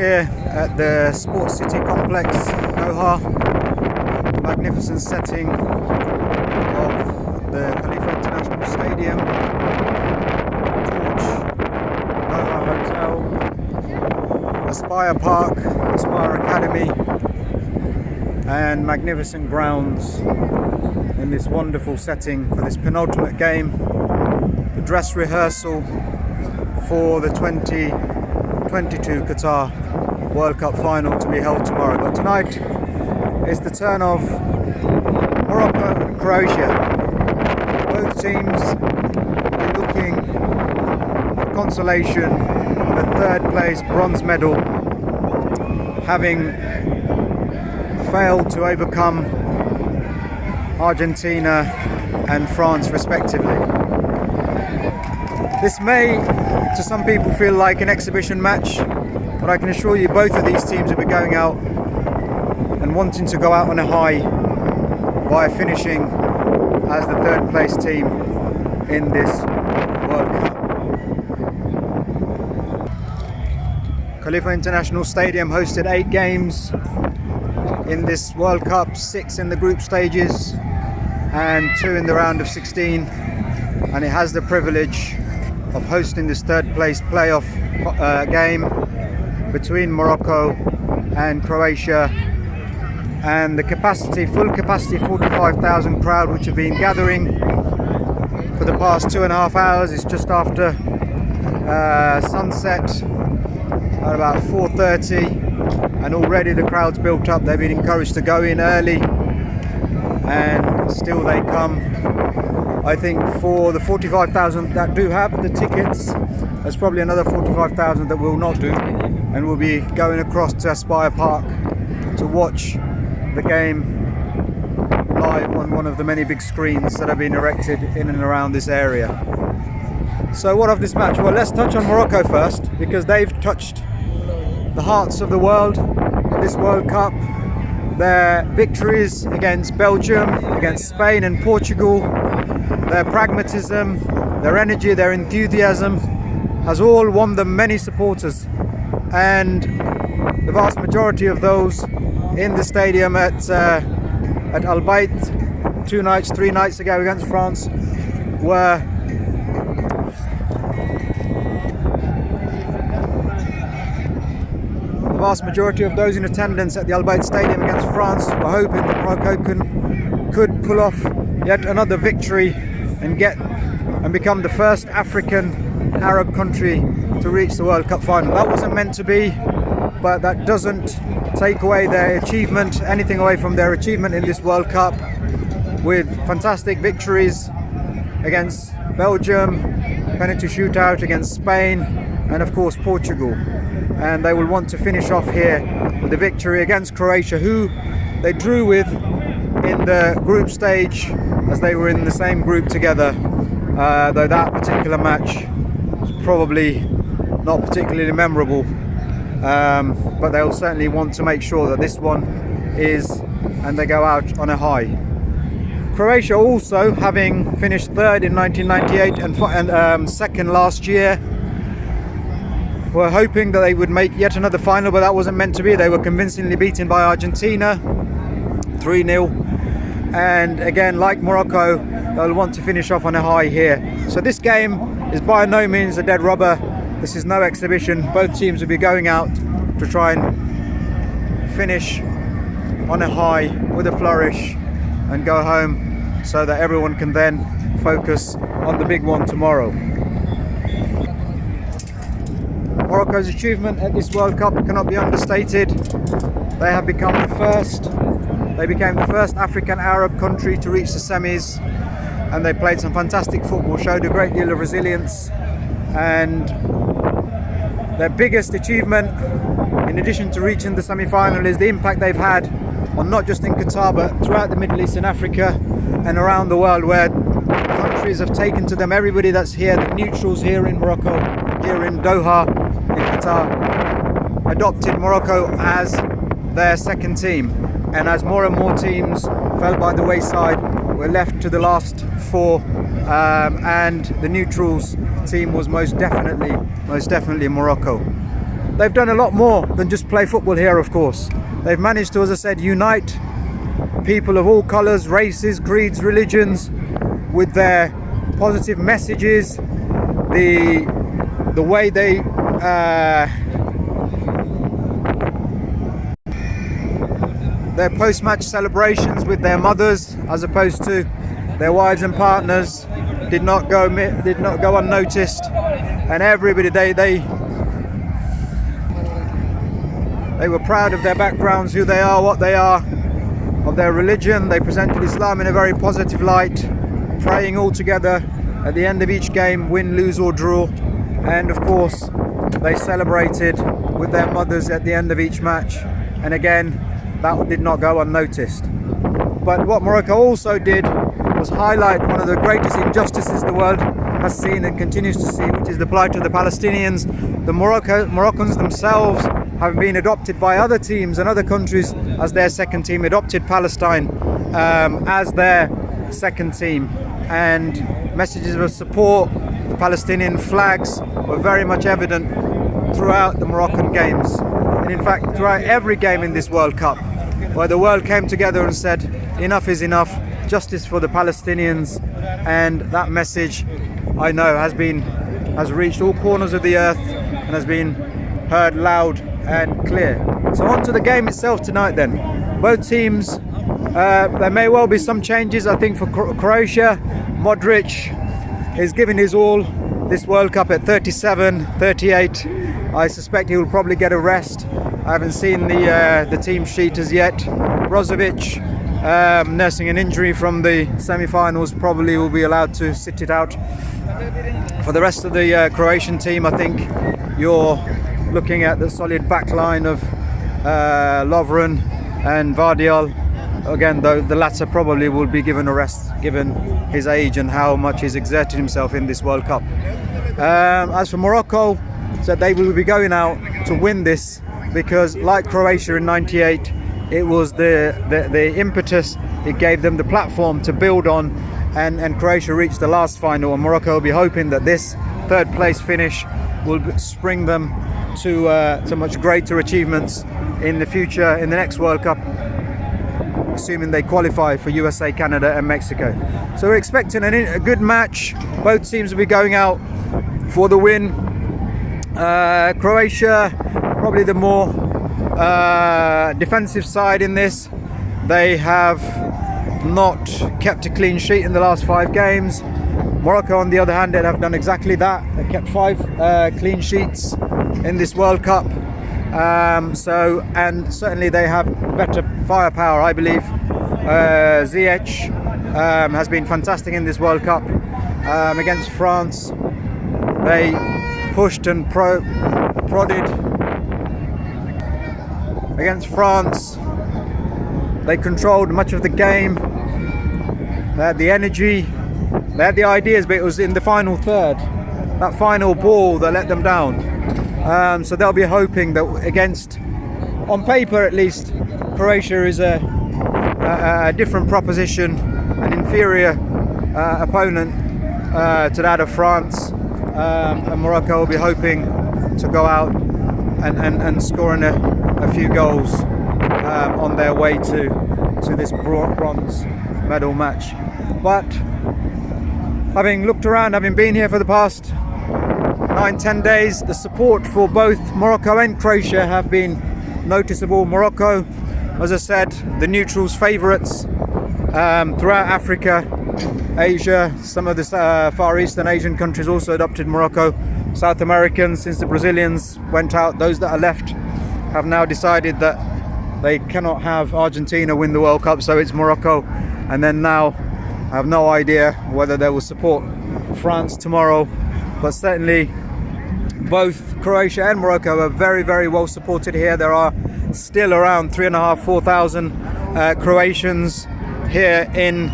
here at the Sports City Complex, Doha. Magnificent setting of the Khalifa International Stadium, Doha Hotel, Aspire Park, Aspire Academy, and magnificent grounds in this wonderful setting for this penultimate game, the dress rehearsal for the 2022 Qatar World Cup final to be held tomorrow. But tonight is the turn of Morocco and Croatia. Both teams are looking for consolation of a third place bronze medal, having failed to overcome Argentina and France respectively. This may, to some people, feel like an exhibition match, but I can assure you both of these teams will be going out and wanting to go out on a high by finishing as the third place team in this World Cup. Khalifa International Stadium hosted 8 games in this World Cup, 6 in the group stages and 2 in the round of 16, and it has the privilege of hosting this third place playoff game between Morocco and Croatia. And the capacity, full capacity, 45,000 crowd, which have been gathering for the past 2.5 hours. It's just after sunset at about 4:30, and already the crowd's built up. They've been encouraged to go in early, and still they come. I think for the 45,000 that do have the tickets, there's probably another 45,000 that will not do, and will be going across to Aspire Park to watch the game live on one of the many big screens that have been erected in and around this area. So what of this match? Well, let's touch on Morocco first, because they've touched the hearts of the world in this World Cup. Their victories against Belgium, against Spain and Portugal, their pragmatism, their energy, their enthusiasm has all won them many supporters, and the vast majority of those in the stadium at Al Bayt 3 nights ago against France were the vast majority of those in attendance at the Al Bayt Stadium against France were hoping that Morocco could pull off yet another victory and become the first African Arab country to reach the World Cup final. That wasn't meant to be, but that doesn't take away their achievement, anything away from their achievement in this World Cup, with fantastic victories against Belgium, penalty shootout against Spain, and of course Portugal. And they will want to finish off here with a victory against Croatia, who they drew with in the group stage, as they were in the same group together, though that particular match was probably not particularly memorable. But they'll certainly want to make sure that this one is, and they go out on a high. Croatia also, having finished third in 1998 and second last year, were hoping that they would make yet another final, but that wasn't meant to be. They were convincingly beaten by Argentina 3-0, and again, like Morocco, they'll want to finish off on a high here. So this game is by no means a dead rubber. This is no exhibition. Both teams will be going out to try and finish on a high with a flourish and go home, so that everyone can then focus on the big one tomorrow. Morocco's achievement at this World Cup cannot be understated. They have become they became the first African Arab country to reach the semis, and they played some fantastic football, showed a great deal of resilience, and their biggest achievement, in addition to reaching the semi-final, is the impact they've had on not just in Qatar but throughout the Middle East and Africa and around the world, where countries have taken to them, everybody that's here, the neutrals here in Morocco, here in Doha, in Qatar, adopted Morocco as their second team. And as more and more teams fell by the wayside, we're left to the last 4, and the neutrals team was most definitely Morocco. they've done a lot more than just play football here, of course. They've managed to, as I said, unite people of all colours, races, creeds, religions with their positive messages, the way they their post-match celebrations with their mothers as opposed to their wives and partners did not go unnoticed, and everybody they were proud of their backgrounds, who they are, what they are, of their religion. They presented Islam in a very positive light, praying all together at the end of each game, win, lose or draw, and of course they celebrated with their mothers at the end of each match, and again that did not go unnoticed. But what Morocco also did was highlight one of the greatest injustices the world has seen and continues to see, which is the plight of the Palestinians. The Moroccans themselves have been adopted by other teams and other countries as their second team, adopted Palestine as their second team, and messages of support, the Palestinian flags were very much evident throughout the Moroccan games, and in fact throughout every game in this World Cup, where the world came together and said enough is enough, justice for the Palestinians. And that message, I know, has reached all corners of the earth and has been heard loud and clear. So on to the game itself tonight then. Both teams, there may well be some changes. I think for Croatia, Modric is giving his all this World Cup at 37, 38. I suspect he will probably get a rest. I haven't seen the team sheet as yet. Brozovic, nursing an injury from the semi-finals, probably will be allowed to sit it out. For the rest of the Croatian team, I think you're looking at the solid back line of Lovren and Vardiol. Again, though, the latter probably will be given a rest given his age and how much he's exerted himself in this World Cup. As for Morocco, so they will be going out to win this, because like Croatia in '98, it was the impetus, it gave them the platform to build on, and Croatia reached the last final, and Morocco will be hoping that this third place finish will spring them to much greater achievements in the future, in the next World Cup, assuming they qualify for USA, Canada and Mexico. So we're expecting a good match. Both teams will be going out for the win. Croatia probably the more defensive side in this. They have not kept a clean sheet in the last 5 games. Morocco, on the other hand, they have done exactly that. They kept 5 clean sheets in this World Cup. And certainly they have better firepower, I believe. Ziyech has been fantastic in this World Cup. Against France, they pushed and prodded. Against France, they controlled much of the game. They had the energy, they had the ideas, but it was in the final third, that final ball that let them down. So they'll be hoping that against, on paper at least, Croatia is a different proposition, an inferior opponent to that of France. And Morocco will be hoping to go out and score in a few goals on their way to this bronze medal match. But having looked around, having been here for the past 9-10 days, the support for both Morocco and Croatia have been noticeable. Morocco, as I said, the neutrals' favourites throughout Africa, Asia. Some of the Far Eastern Asian countries also adopted Morocco. South Americans, since the Brazilians went out, those that are left have now decided that they cannot have Argentina win the World Cup, so it's Morocco. And then now I have no idea whether they will support France tomorrow, but certainly both Croatia and Morocco are very, very well supported here. There are still around 3,500-4,000 Croatians here in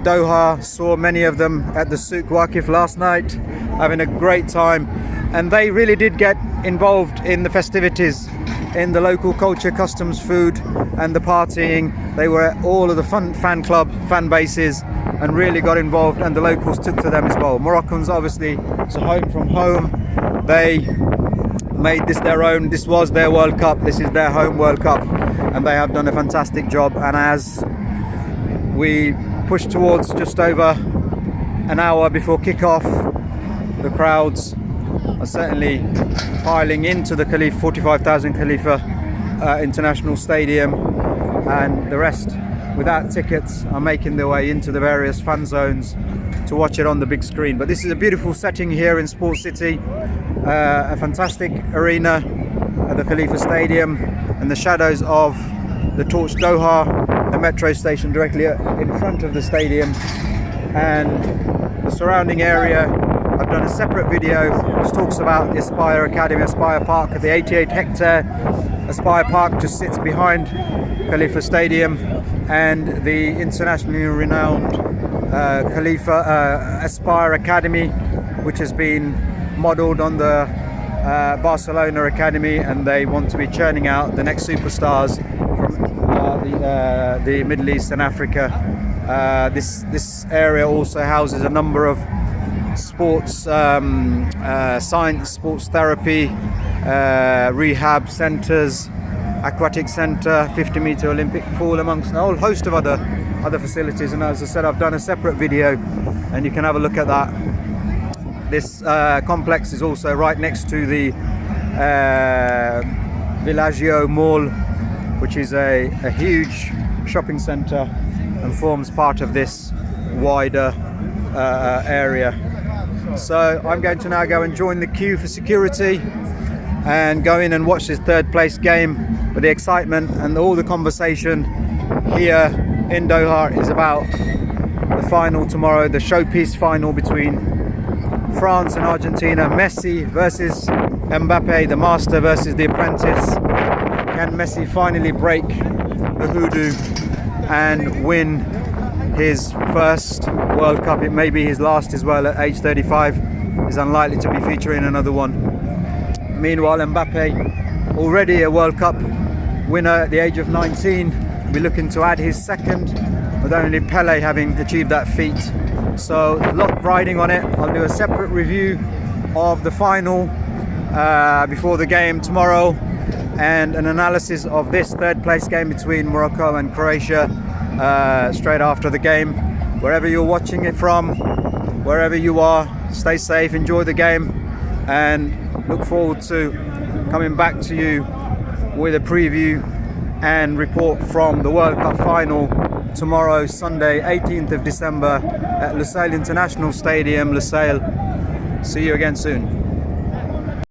Doha. Saw many of them at the Souk Waqif last night, having a great time, and they really did get involved in the festivities, in the local culture, customs, food and the partying. They were at all of the fan club, fan bases, and really got involved, and the locals took to them as well. Moroccans, obviously, it's a home from home. They made this their own. This was their World Cup. This is their home World Cup, and they have done a fantastic job. And as we push towards just over an hour before kick-off, the crowds are certainly piling into the Khalifa, 45,000 Khalifa International Stadium, and the rest without tickets are making their way into the various fan zones to watch it on the big screen. But this is a beautiful setting here in Sports City, a fantastic arena at the Khalifa Stadium, and the shadows of the torch Doha, the metro station directly in front of the stadium, and the surrounding area. I've done a separate video which talks about the Aspire Academy, Aspire Park. The 88-hectare Aspire Park just sits behind Khalifa Stadium, and the internationally renowned Khalifa Aspire Academy, which has been modelled on the Barcelona Academy, and they want to be churning out the next superstars from the Middle East and Africa. This area also houses a number of sports science, sports therapy, rehab centres, aquatic centre, 50-metre Olympic pool, amongst a whole host of other facilities. And as I said, I've done a separate video, and you can have a look at that. This complex is also right next to the Villaggio Mall, which is a huge shopping centre and forms part of this wider area. So I'm going to now go and join the queue for security and go in and watch this third place game. But the excitement and all the conversation here in Doha is about the final tomorrow, the showpiece final between France and Argentina. Messi versus Mbappe, the master versus the apprentice. Can Messi finally break the hoodoo and win his first World Cup? It may be his last as well. At age 35, he's unlikely to be featuring another one. Meanwhile, Mbappe, already a World Cup winner at the age of 19, will be looking to add his second, with only Pele having achieved that feat. So a lot riding on it. I'll do a separate review of the final before the game tomorrow, and an analysis of this third place game between Morocco and Croatia straight after the game. Wherever you're watching it from, wherever you are, stay safe, enjoy the game, and look forward to coming back to you with a preview and report from the World Cup final tomorrow, Sunday 18th of December at Lusail International Stadium, Lusail. See you again soon.